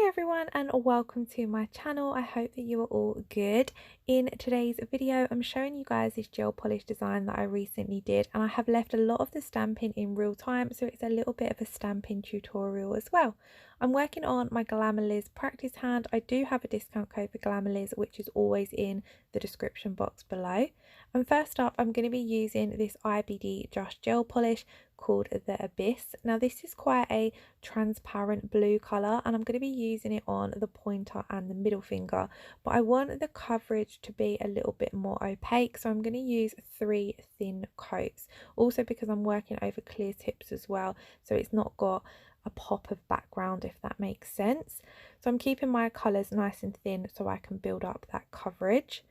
everyone and welcome to my channel. I hope that you are all good. In today's video I'm showing you guys this gel polish design that I recently did, and I have left a lot of the stamping in real time, so it's a little bit of a stamping tutorial as well. I'm working on my Glamerliz practice hand. I do have a discount code for Glamerliz which is always in the description box below. And first up I'm going to be using this IBD Just Gel Polish called the Abyys. Now this is quite a transparent blue colour and I'm going to be using it on the pointer and the middle finger, but I want the coverage to be a little bit more opaque, so I'm going to use 3 thin coats, also because I'm working over clear tips as well, so it's not got a pop of background, if that makes sense. So I'm keeping my colours nice and thin so I can build up that coverage.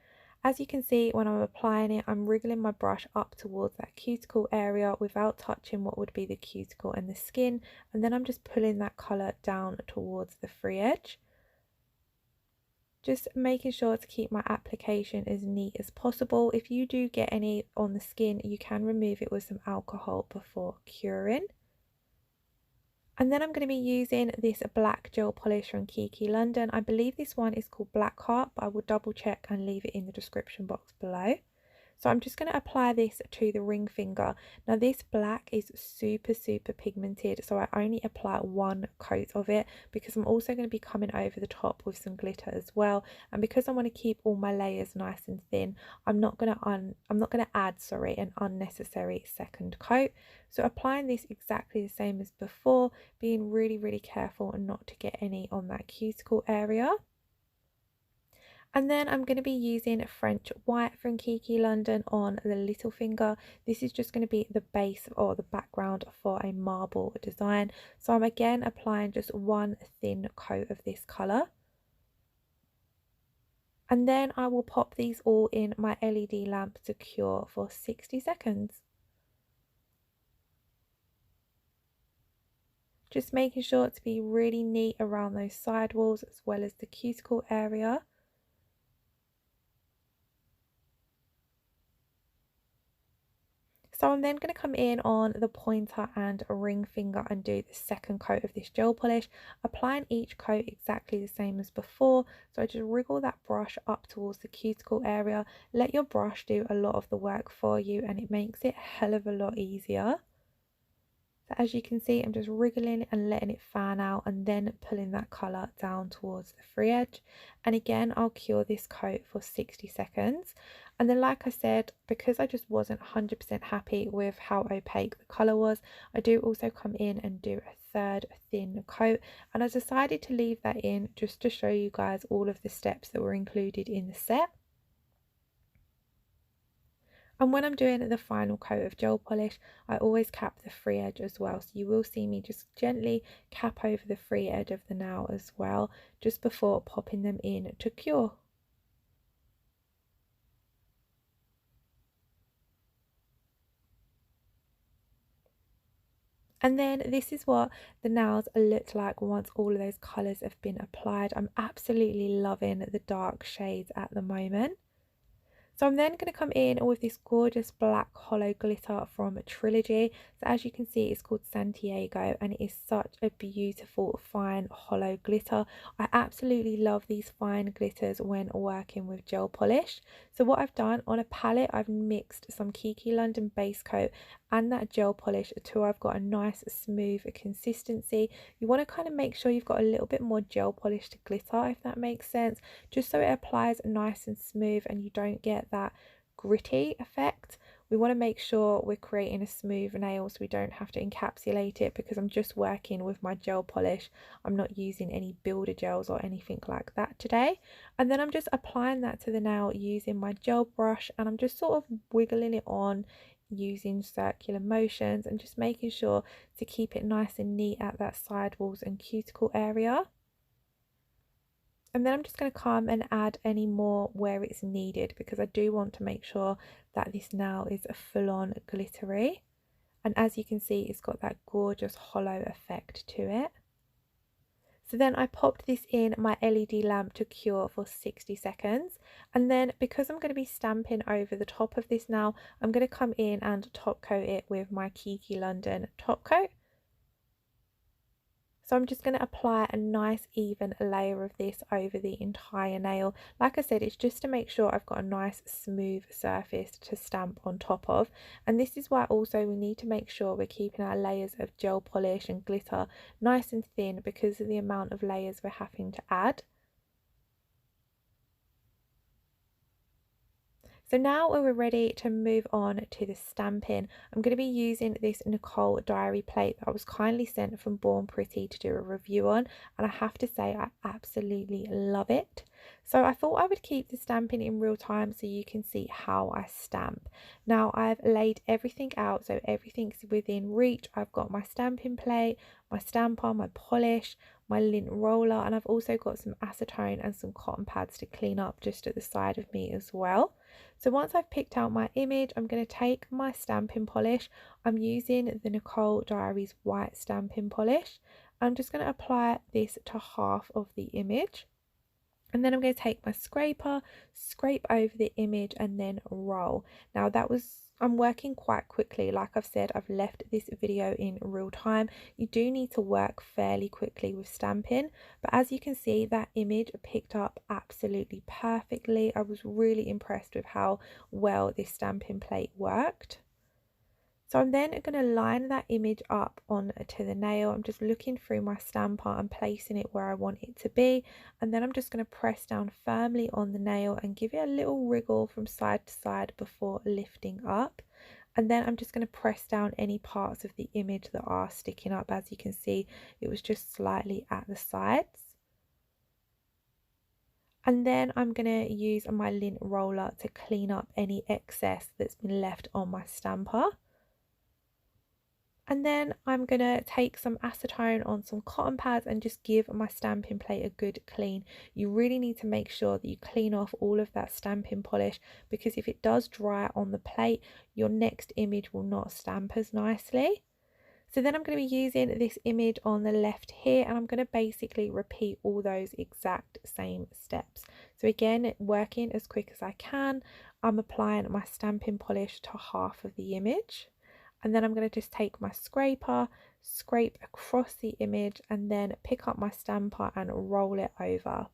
As you can see, when I'm applying it, I'm wriggling my brush up towards that cuticle area without touching what would be the cuticle and the skin, and then I'm just pulling that colour down towards the free edge. Just making sure to keep my application as neat as possible. If you do get any on the skin, you can remove it with some alcohol before curing. And then I'm going to be using this black gel polish from Kiki London. I believe this one is called Black Heart, but I will double check and leave it in the description box below. So I'm just going to apply this to the ring finger. Now this black is super pigmented, so I only apply 1 coat of it because I'm also going to be coming over the top with some glitter as well. And because I want to keep all my layers nice and thin, I'm not going to add an unnecessary second coat. So applying this exactly the same as before, being really careful and not to get any on that cuticle area. And then I'm going to be using French White from Kiki London on the little finger. This is just going to be the base or the background for a marble design. So I'm again applying just 1 thin coat of this colour. And then I will pop these all in my LED lamp to cure for 60 seconds. Just making sure to be really neat around those side walls as well as the cuticle area. So I'm then going to come in on the pointer and ring finger and do the second coat of this gel polish, applying each coat exactly the same as before. So I just wriggle that brush up towards the cuticle area, let your brush do a lot of the work for you, and it makes it a hell of a lot easier. So as you can see, I'm just wriggling and letting it fan out and then pulling that colour down towards the free edge. And again, I'll cure this coat for 60 seconds. And then like I said, because I just wasn't 100% happy with how opaque the colour was, I do also come in and do a 3rd thin coat. And I decided to leave that in just to show you guys all of the steps that were included in the set. And when I'm doing the final coat of gel polish, I always cap the free edge as well. So you will see me just gently cap over the free edge of the nail as well, just before popping them in to cure. And then this is what the nails look like once all of those colours have been applied. I'm absolutely loving the dark shades at the moment. So I'm then going to come in with this gorgeous black holo glitter from Trilogy. So as you can see, it's called Santiago and it is such a beautiful fine holo glitter. I absolutely love these fine glitters when working with gel polish. So what I've done on a palette, I've mixed some Kiki London base coat and that gel polish until I've got a nice smooth consistency. You want to kind of make sure you've got a little bit more gel polish to glitter, if that makes sense, just so it applies nice and smooth and you don't get that gritty effect. We want to make sure we're creating a smooth nail so we don't have to encapsulate it, because I'm just working with my gel polish. I'm not using any builder gels or anything like that today. And then I'm just applying that to the nail using my gel brush, and I'm just sort of wiggling it on using circular motions and just making sure to keep it nice and neat at that side walls and cuticle area. And then I'm just going to come and add any more where it's needed, because I do want to make sure that this nail is a full-on glittery. And as you can see, it's got that gorgeous hollow effect to it. So then I popped this in my LED lamp to cure for 60 seconds. And then because I'm going to be stamping over the top of this now, I'm going to come in and top coat it with my Kiki London top coat. So I'm just going to apply a nice even layer of this over the entire nail. Like I said, it's just to make sure I've got a nice smooth surface to stamp on top of. And this is why also we need to make sure we're keeping our layers of gel polish and glitter nice and thin because of the amount of layers we're having to add. So now we're ready to move on to the stamping. I'm going to be using this Nicole Diary plate that I was kindly sent from Born Pretty to do a review on, and I have to say I absolutely love it. So I thought I would keep the stamping in real time so you can see how I stamp. Now I've laid everything out so everything's within reach. I've got my stamping plate, my stamper, my polish, my lint roller, and I've also got some acetone and some cotton pads to clean up just at the side of me as well. So once I've picked out my image, I'm going to take my stamping polish. I'm using the Nicole Diary's white stamping polish. I'm just going to apply this to half of the image. And then I'm going to take my scraper, scrape over the image and then roll. Now I'm working quite quickly. Like I've said, I've left this video in real time. You do need to work fairly quickly with stamping. But as you can see, that image picked up absolutely perfectly. I was really impressed with how well this stamping plate worked. So I'm then going to line that image up onto the nail. I'm just looking through my stamper and placing it where I want it to be. And then I'm just going to press down firmly on the nail and give it a little wriggle from side to side before lifting up. And then I'm just going to press down any parts of the image that are sticking up. As you can see, it was just slightly at the sides. And then I'm going to use my lint roller to clean up any excess that's been left on my stamper. And then I'm going to take some acetone on some cotton pads and just give my stamping plate a good clean. You really need to make sure that you clean off all of that stamping polish, because if it does dry on the plate, your next image will not stamp as nicely. So then I'm going to be using this image on the left here, and I'm going to basically repeat all those exact same steps. So again, working as quick as I can, I'm applying my stamping polish to half of the image. And then I'm going to just take my scraper, scrape across the image, and then pick up my stamper and roll it over.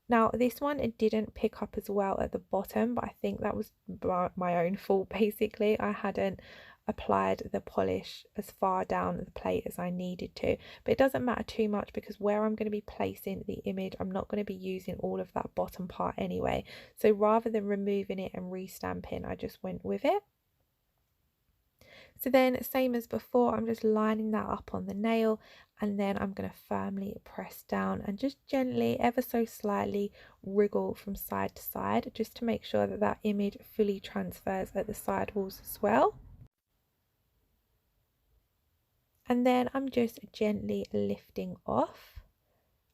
Now this one, it didn't pick up as well at the bottom, but I think that was my own fault basically. I hadn't applied the polish as far down the plate as I needed to. But it doesn't matter too much because where I'm going to be placing the image, I'm not going to be using all of that bottom part anyway. So rather than removing it and re-stamping, I just went with it. So then, same as before, I'm just lining that up on the nail, and then I'm going to firmly press down and just gently, ever so slightly, wriggle from side to side, just to make sure that that image fully transfers at the side walls as well. And then I'm just gently lifting off.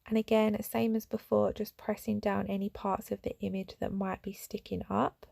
And again, same as before, just pressing down any parts of the image that might be sticking up.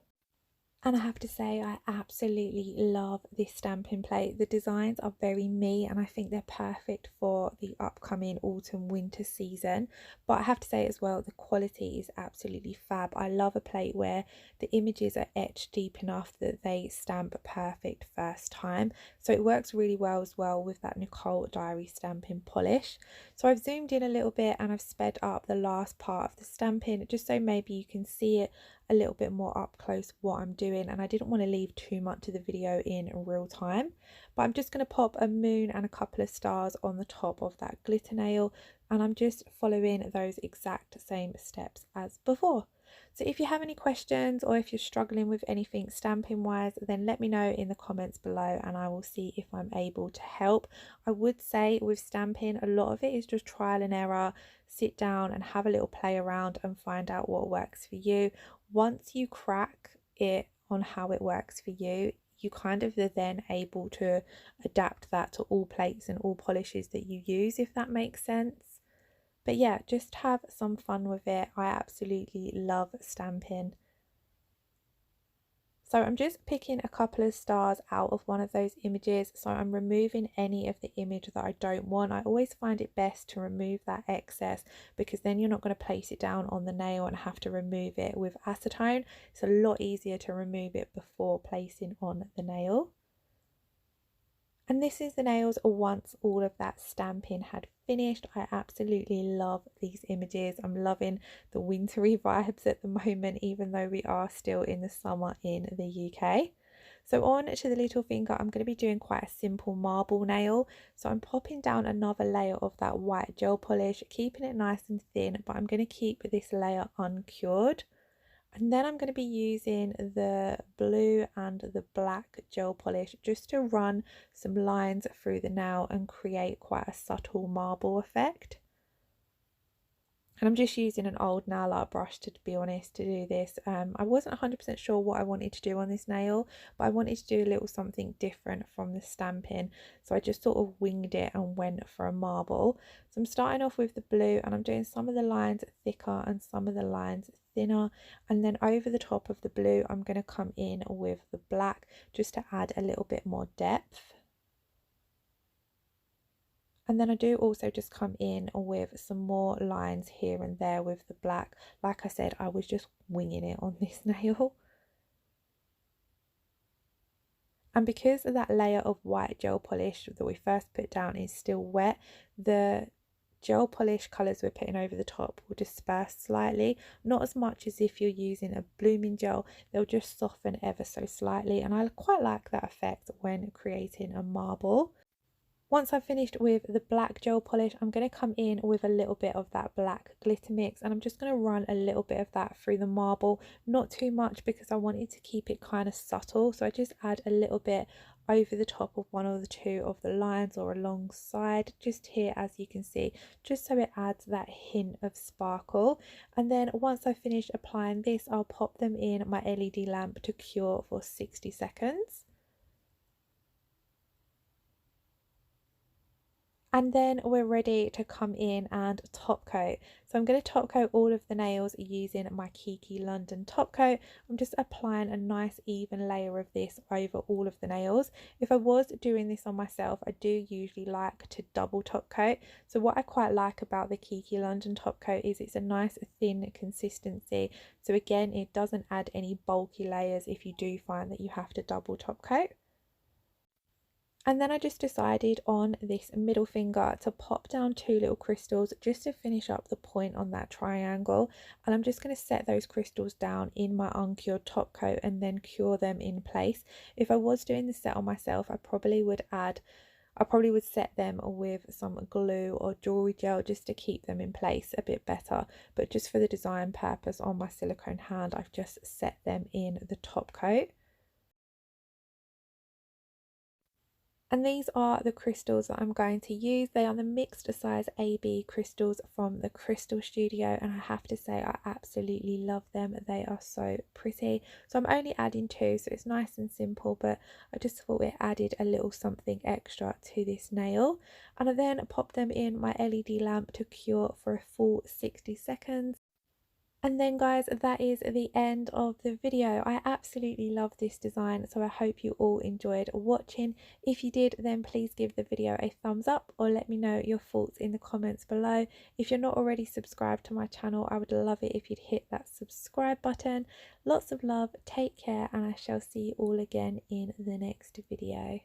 And I have to say, I absolutely love this stamping plate. The designs are very me, and I think they're perfect for the upcoming autumn winter season. But I have to say as well, the quality is absolutely fab. I love a plate where the images are etched deep enough that they stamp perfect first time. So it works really well as well with that Nicole Diary stamping polish. So I've zoomed in a little bit and I've sped up the last part of the stamping just so maybe you can see it a little bit more up close what I'm doing, and I didn't want to leave too much of the video in real time. But I'm just going to pop a moon and a couple of stars on the top of that glitter nail, and I'm just following those exact same steps as before. So if you have any questions or if you're struggling with anything stamping wise, then let me know in the comments below and I will see if I'm able to help. I would say with stamping, a lot of it is just trial and error. Sit down and have a little play around and find out what works for you. Once you crack it on how it works for you, you kind of are then able to adapt that to all plates and all polishes that you use, if that makes sense. But yeah, just have some fun with it. I absolutely love stamping. So I'm just picking a couple of stars out of one of those images. So I'm removing any of the image that I don't want. I always find it best to remove that excess because then you're not going to place it down on the nail and have to remove it with acetone. It's a lot easier to remove it before placing on the nail. And this is the nails once all of that stamping had finished. I absolutely love these images. I'm loving the wintry vibes at the moment, even though we are still in the summer in the UK. So on to the little finger, I'm going to be doing quite a simple marble nail. So I'm popping down another layer of that white gel polish, keeping it nice and thin, but I'm going to keep this layer uncured. And then I'm going to be using the blue and the black gel polish just to run some lines through the nail and create quite a subtle marble effect. And I'm just using an old nail art brush to be honest to do this. I wasn't 100% sure what I wanted to do on this nail, but I wanted to do a little something different from the stamping, so I just sort of winged it and went for a marble. So I'm starting off with the blue and I'm doing some of the lines thicker and some of the lines thinner, and then over the top of the blue I'm going to come in with the black just to add a little bit more depth. And then I do also just come in with some more lines here and there with the black. Like I said, I was just winging it on this nail. And because of that layer of white gel polish that we first put down is still wet, the gel polish colours we're putting over the top will disperse slightly. Not as much as if you're using a blooming gel, they'll just soften ever so slightly. And I quite like that effect when creating a marble. Once I've finished with the black gel polish, I'm going to come in with a little bit of that black glitter mix and I'm just going to run a little bit of that through the marble, not too much because I wanted to keep it kind of subtle, so I just add a little bit over the top of one or the two of the lines or alongside, just here as you can see, just so it adds that hint of sparkle. And then once I've finished applying this, I'll pop them in my LED lamp to cure for 60 seconds. And then we're ready to come in and top coat. So I'm going to top coat all of the nails using my Kiki London top coat. I'm just applying a nice even layer of this over all of the nails. If I was doing this on myself, I do usually like to double top coat. So what I quite like about the Kiki London top coat is it's a nice thin consistency. So again, it doesn't add any bulky layers if you do find that you have to double top coat. And then I just decided on this middle finger to pop down two little crystals just to finish up the point on that triangle. And I'm just going to set those crystals down in my uncured top coat and then cure them in place. If I was doing the set on myself, I probably would set them with some glue or jewelry gel just to keep them in place a bit better. But just for the design purpose on my silicone hand, I've just set them in the top coat. And these are the crystals that I'm going to use. They are the mixed size Abyys crystals from the Crystal Studio, and I have to say I absolutely love them. They are so pretty. So I'm only adding two, so it's nice and simple, but I just thought it added a little something extra to this nail. And I then pop them in my LED lamp to cure for a full 60 seconds. And then guys, that is the end of the video. I absolutely love this design, so I hope you all enjoyed watching. If you did, then please give the video a thumbs up or let me know your thoughts in the comments below. If you're not already subscribed to my channel, I would love it if you'd hit that subscribe button. Lots of love, take care, and I shall see you all again in the next video.